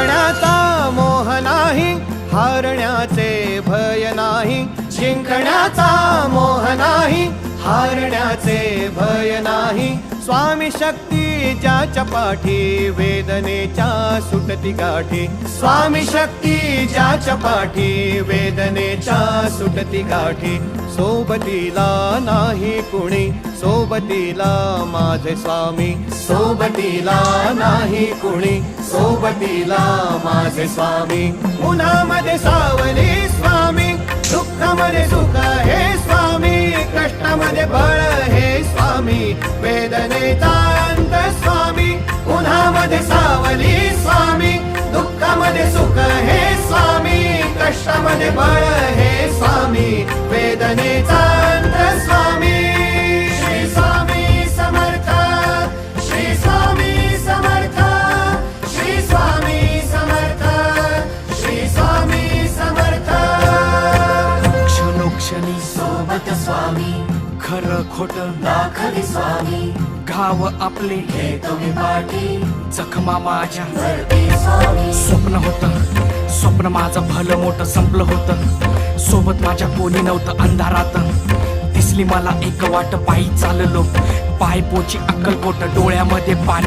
जिंकण्याचा मोह नाही, हारण्याचे भय नाही. जिंकण्याचा मोह नाही, हारण्याचे भय नाही. स्वामी शक्ती ज्याच्या पाठी, वेदनेच्या सुटती गाठी. स्वामी शक्ती ज्याच्या पाठी, वेदनेच्या सुटती गाठी. सोबतीला नाही कुणी, सोबतीला माझे स्वामी. सोबतीला नाही कुणी, सोबतीला माझे स्वामी. उन्हामध्ये सावली स्वामी, दुःखामध्ये सुख हे स्वामी. कष्टामध्ये बळ हे स्वामी, वेदनेचा अंत स्वामी. उन्हामध्ये सावली स्वामी, दुःखामध्ये सुख हे स्वामी. कष्टामध्ये बळ हे स्वामी, वेदनेचा अंत स्वामी. श्री स्वामी समर्थ, श्री स्वामी समर्थ, श्री स्वामी समर्थ, श्री स्वामी समर्थ. क्षणोक्षणी सोबत स्वामी, खरं खोट दाखवी स्वामी. घाव आपले घेतो मी पाठी, जखमा माझ्या भरती स्वामी. स्वप्न होतं, स्वप्न माझं भलं मोठं संपलं होतं. सोबत माझ्या कोणी नव्हतं अंधारात. दिसली मला एक वाट, पायी चाललो पाय पोची अक्कलकोट. डोळ्यामध्ये पाणी